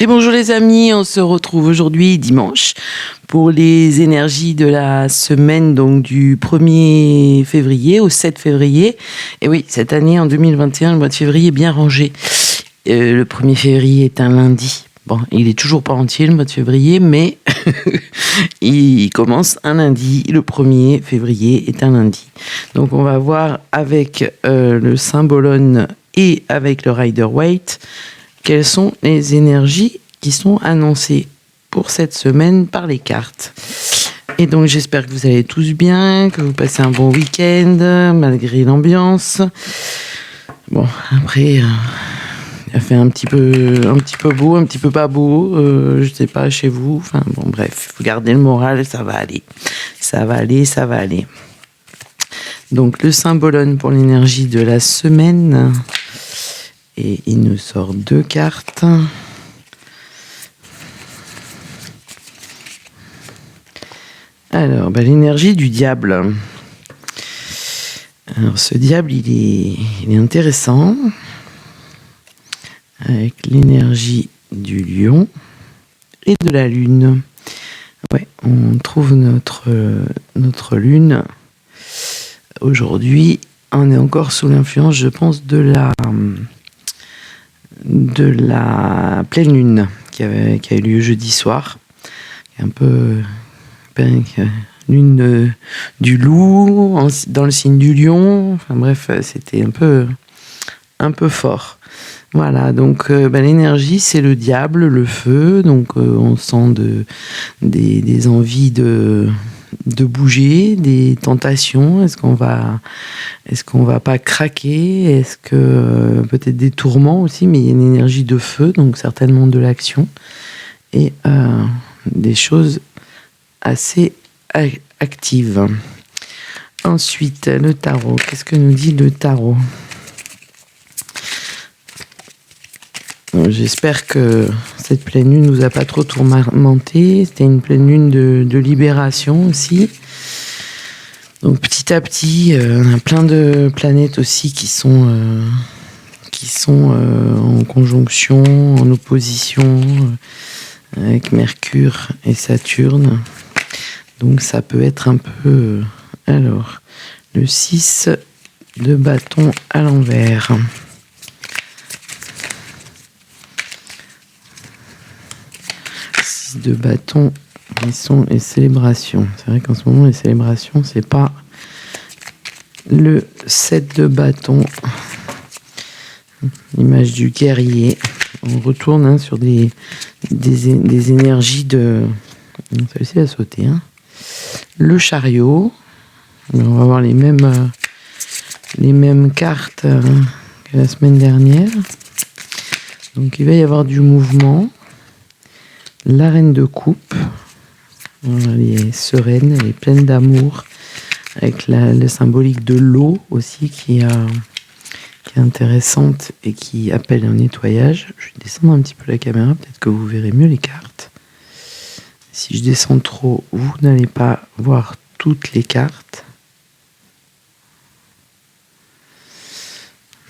Et bonjour les amis, on se retrouve aujourd'hui dimanche pour les énergies de la semaine, donc du 1er février au 7 février. Et oui, cette année, en 2021, le mois de février est bien rangé. Le 1er février est un lundi. Bon, il est toujours pas entier le mois de février, mais il commence un lundi. Le 1er février est un lundi. Donc on va voir avec le Symbolone et avec le Rider-Waite quelles sont les énergies qui sont annoncées pour cette semaine par les cartes. Et donc j'espère que vous allez tous bien, que vous passez un bon week-end malgré l'ambiance. Bon, après, il a fait un petit peu beau, un petit peu pas beau, je sais pas, chez vous. Enfin bon, bref, vous gardez le moral, ça va aller. Ça va aller. Donc le Symbolone pour l'énergie de la semaine. Et il nous sort 2 cartes. Alors, l'énergie du diable. Alors, ce diable, il est intéressant. Avec l'énergie du lion et de la lune. Ouais, on trouve notre lune. Aujourd'hui, on est encore sous l'influence, je pense, de la pleine lune qui a eu lieu jeudi soir. Un peu lune du loup dans le signe du lion. Enfin bref, c'était un peu fort. Voilà, donc l'énergie, c'est le diable, le feu. Donc on sent des envies de bouger, des tentations. Est-ce qu'on va pas craquer? Est-ce que peut-être des tourments aussi, mais il y a une énergie de feu, donc certainement de l'action et des choses assez actives. Ensuite, le tarot. Qu'est-ce que nous dit le tarot? J'espère que cette pleine lune nous a pas trop tourmenté. C'était une pleine lune de libération aussi. Donc petit à petit, on a plein de planètes aussi qui sont en conjonction, en opposition avec Mercure et Saturne. Donc ça peut être un peu... Alors, le 6 de bâton à l'envers. De bâton, ils sont les célébrations. C'est vrai qu'en ce moment, les célébrations, c'est pas le 7 de bâton. L'image du guerrier. On retourne sur des énergies de... Ça aussi a sauté. Le chariot. On va avoir les mêmes cartes que la semaine dernière. Donc il va y avoir du mouvement. La reine de coupe, elle est sereine, elle est pleine d'amour, avec le symbolique de l'eau aussi qui est intéressante et qui appelle un nettoyage. Je vais descendre un petit peu la caméra, peut-être que vous verrez mieux les cartes. Si je descends trop, vous n'allez pas voir toutes les cartes.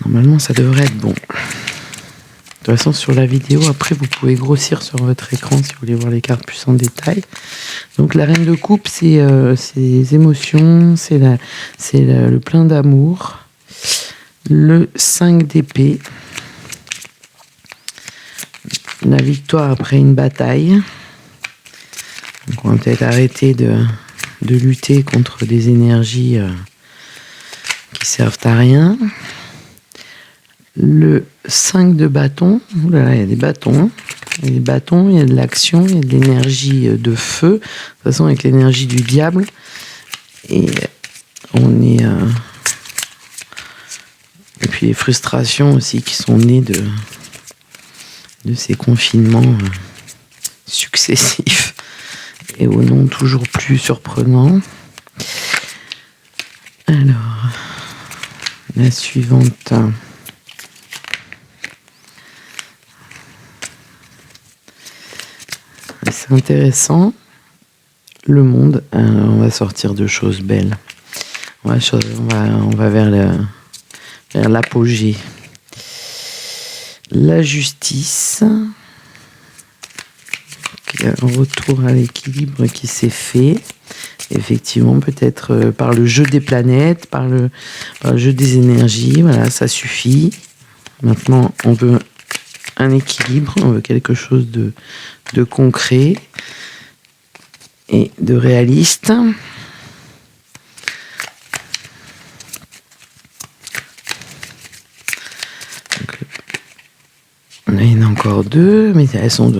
Normalement, ça devrait être bon. De toute façon, sur la vidéo, après, vous pouvez grossir sur votre écran si vous voulez voir les cartes plus en détail. Donc, la reine de coupe, c'est les émotions, c'est le plein d'amour. Le 5 d'épée. La victoire après une bataille. Donc, on va peut-être arrêter de lutter contre des énergies qui servent à rien. Le 5 de bâton, il y a des bâtons. Il y a des bâtons, il y a de l'action, il y a de l'énergie de feu. De toute façon, avec l'énergie du diable. Et on est... Et puis les frustrations aussi qui sont nées de ces confinements successifs. Et au nom toujours plus surprenant. Alors, la suivante... C'est intéressant. Le monde, on va sortir de choses belles. On va vers l'apogée. La justice. un retour à l'équilibre qui s'est fait. Effectivement, peut-être par le jeu des planètes, par le jeu des énergies, voilà, ça suffit. Maintenant, on veut un équilibre, on veut quelque chose de concret et de réaliste. Donc, il y en a encore deux, mais elles sont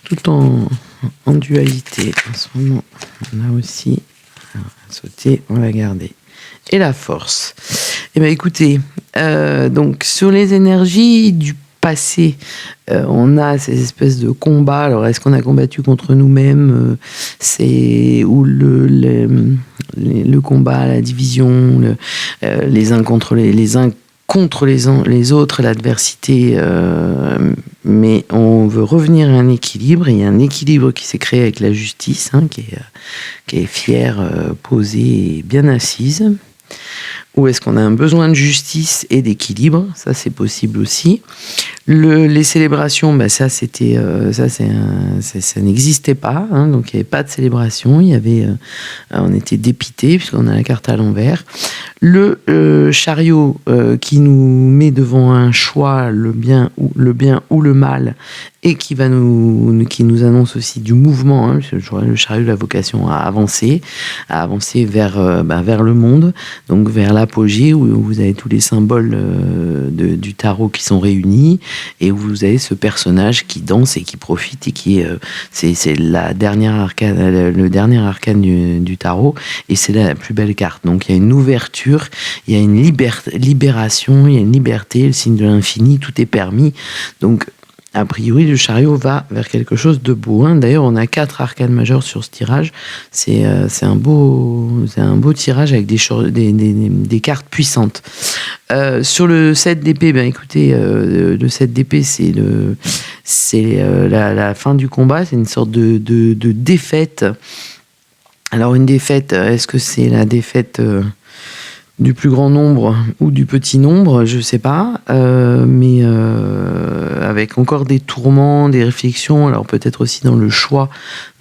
tout en dualité. En ce moment, on a aussi sauté, on va garder. Et la force. Eh bien, écoutez, donc sur les énergies du passé, on a ces espèces de combats. Alors, est-ce qu'on a combattu contre nous-mêmes c'est ou le combat, la division, les uns contre les uns contre les autres, l'adversité, mais on veut revenir à un équilibre. Il y a un équilibre qui s'est créé avec la justice, qui est fière, posée et bien assise. Ou est-ce qu'on a un besoin de justice et d'équilibre? Ça, c'est possible aussi. Les célébrations, ça n'existait pas. Donc, il n'y avait pas de célébration. On était dépité puisqu'on a la carte à l'envers. Le chariot qui nous met devant un choix, le bien ou le mal, et qui nous annonce aussi du mouvement. Le chariot a la vocation à avancer vers le monde, donc vers l'apogée où vous avez tous les symboles du tarot qui sont réunis et où vous avez ce personnage qui danse et qui profite et qui c'est le dernier arcane du tarot et c'est la plus belle carte. Donc il y a une ouverture, il y a une libération, il y a une liberté, le signe de l'infini, tout est permis. Donc a priori, le chariot va vers quelque chose de beau. D'ailleurs, on a 4 arcanes majeures sur ce tirage. C'est un beau tirage avec des cartes puissantes. Sur le 7 d'épée, écoutez, le 7 d'épée, c'est la fin du combat. C'est une sorte de défaite. Alors, une défaite, est-ce que c'est la défaite du plus grand nombre ou du petit nombre, je ne sais pas, mais avec encore des tourments, des réflexions, alors peut-être aussi dans le choix,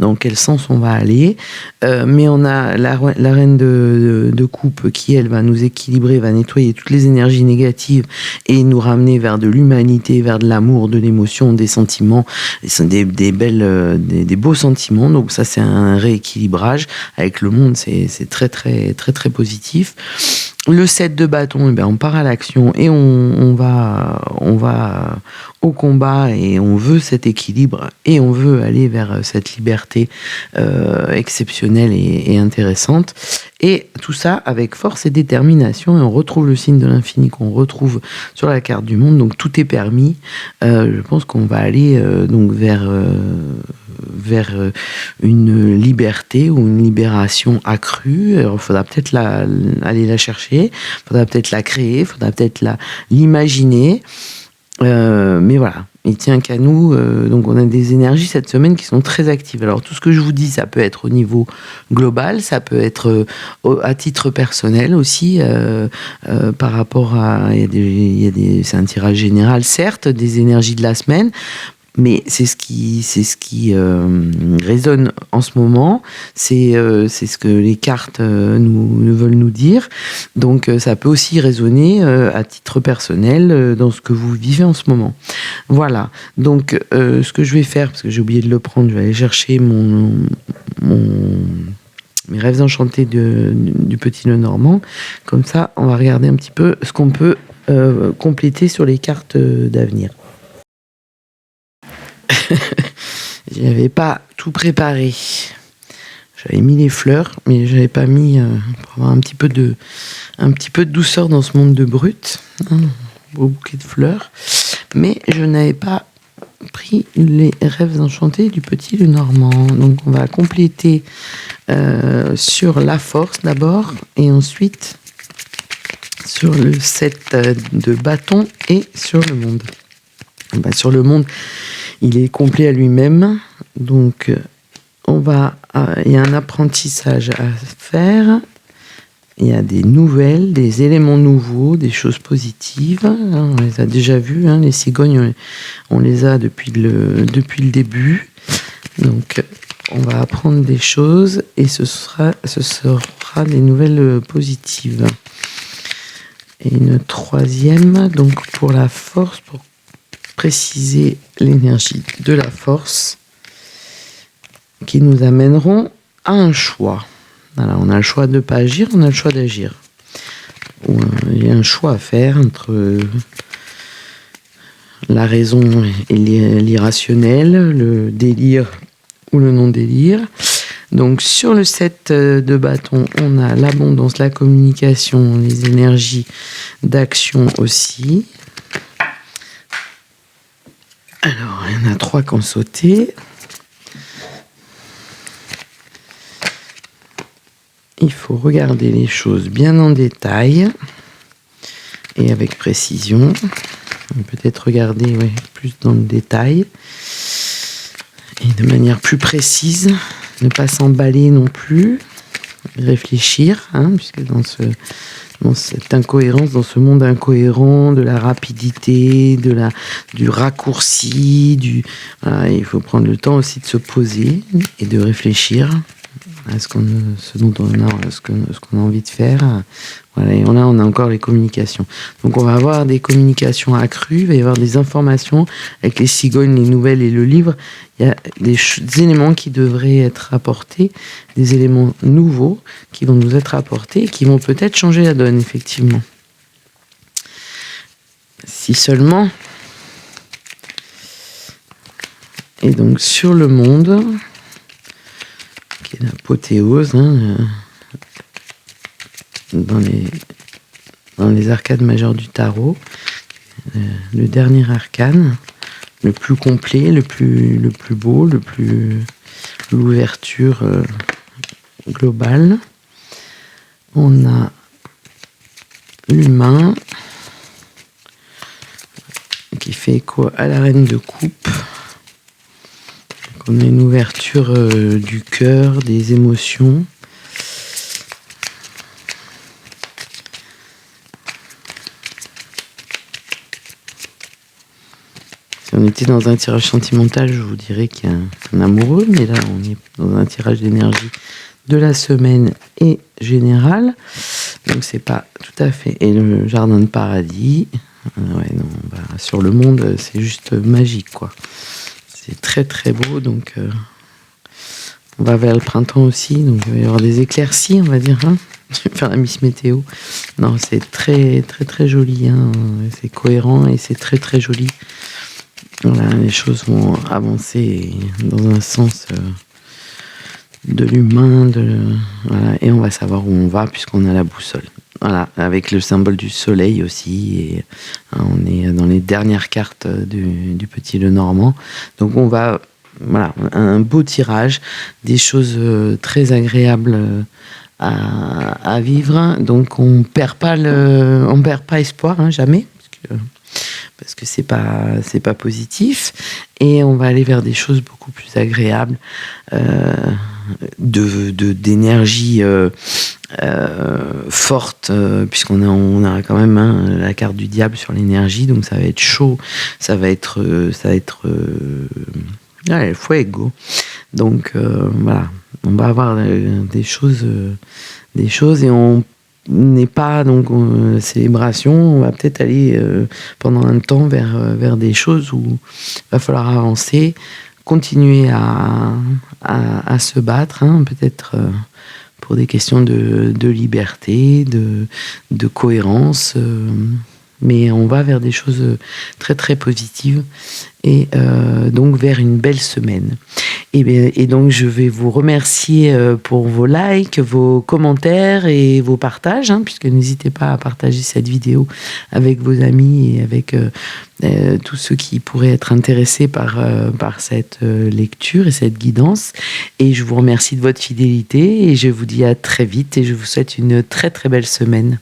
dans quel sens on va aller, mais on a la reine de coupe qui, elle, va nous équilibrer, va nettoyer toutes les énergies négatives et nous ramener vers de l'humanité, vers de l'amour, de l'émotion, des sentiments, des beaux sentiments, donc ça c'est un rééquilibrage avec le monde, c'est très très très très positif. Le 7 de bâton, on part à l'action et on va au combat et on veut cet équilibre et on veut aller vers cette liberté exceptionnelle et intéressante. Et tout ça avec force et détermination et on retrouve le signe de l'infini qu'on retrouve sur la carte du monde. Donc tout est permis. Je pense qu'on va aller donc vers une liberté ou une libération accrue. Alors, il faudra peut-être aller la chercher, il faudra peut-être la créer, il faudra peut-être l'imaginer. Mais voilà, il tient qu'à nous. Donc, on a des énergies cette semaine qui sont très actives. Alors, tout ce que je vous dis, ça peut être au niveau global, ça peut être à titre personnel aussi, par rapport à... c'est un tirage général, certes, des énergies de la semaine, mais c'est ce qui résonne en ce moment, c'est ce que les cartes nous veulent nous dire. Donc ça peut aussi résonner à titre personnel dans ce que vous vivez en ce moment. Voilà, donc ce que je vais faire, parce que j'ai oublié de le prendre, je vais aller chercher mes rêves enchantés du Petit Lenormand. Comme ça, on va regarder un petit peu ce qu'on peut compléter sur les cartes d'avenir. Je n'avais pas tout préparé. J'avais mis les fleurs, mais je n'avais pas mis pour avoir un petit peu de douceur dans ce monde de brut. Un beau bouquet de fleurs. Mais je n'avais pas pris les rêves enchantés du Petit Lenormand. Donc on va compléter sur la force d'abord et ensuite sur le 7 de bâton et sur le monde. Sur le monde, il est complet à lui-même, donc il y a un apprentissage à faire il y a des nouvelles, des éléments nouveaux, des choses positives. On les a déjà vus, les cigognes, on les a depuis le début. Donc, on va apprendre des choses et ce sera des nouvelles positives. Et une troisième, donc pour la force, pour préciser l'énergie de la force, qui nous amèneront à un choix. Voilà, on a le choix de ne pas agir, on a le choix d'agir. Il y a un choix à faire entre la raison et l'irrationnel, le délire ou le non-délire. Donc sur le 7 de bâton, on a l'abondance, la communication, les énergies d'action aussi. Alors, il y en a 3 qui ont sauté. Il faut regarder les choses bien en détail et avec précision. Peut-être regarder plus dans le détail et de manière plus précise. Ne pas s'emballer non plus. Réfléchir, puisque dans cette incohérence, dans ce monde incohérent de la rapidité, du raccourci, il faut prendre le temps aussi de se poser et de réfléchir à ce qu'on a envie de faire. Voilà, et là, on a encore les communications. Donc, on va avoir des communications accrues, il va y avoir des informations avec les cigognes, les nouvelles et le livre. Il y a des éléments qui devraient être apportés, des éléments nouveaux qui vont nous être apportés et qui vont peut-être changer la donne, effectivement. Si seulement. Et donc, sur le monde, qui est l'apothéose, dans les arcanes majeures du tarot, le dernier arcane, le plus complet, le plus beau, l'ouverture globale. On a l'humain qui fait écho à la reine de coupe. On a une ouverture du cœur, des émotions. Si on était dans un tirage sentimental, je vous dirais qu'il y a un amoureux, mais là, on est dans un tirage d'énergie de la semaine et général. Donc, c'est pas tout à fait. Et le jardin de paradis, sur le monde, c'est juste magique, quoi. C'est très très beau, donc on va vers le printemps aussi, donc il va y avoir des éclaircies, on va dire. Je vais faire la Miss Météo. Non, c'est très très très joli, c'est cohérent et c'est très très joli. Voilà, les choses vont avancer dans un sens de l'humain, voilà, et on va savoir où on va puisqu'on a la boussole. Voilà, avec le symbole du soleil aussi, et on est dans les dernières cartes du petit Lenormand. Donc on va, voilà, un beau tirage, des choses très agréables à vivre. Donc on perd pas espoir, jamais, parce que c'est pas positif, et on va aller vers des choses beaucoup plus agréables, d'énergie forte, puisqu'on a quand même la carte du diable sur l'énergie, donc ça va être chaud, ça va être fuego. Donc voilà, on va avoir des choses et on n'est pas donc célébration, on va peut-être aller pendant un temps vers des choses où il va falloir avancer, continuer à se battre, peut-être pour des questions de liberté, de cohérence, mais on va vers des choses très très positives et donc vers une belle semaine. Et donc je vais vous remercier pour vos likes, vos commentaires et vos partages, puisque n'hésitez pas à partager cette vidéo avec vos amis et avec tous ceux qui pourraient être intéressés par cette lecture et cette guidance. Et je vous remercie de votre fidélité et je vous dis à très vite et je vous souhaite une très très belle semaine.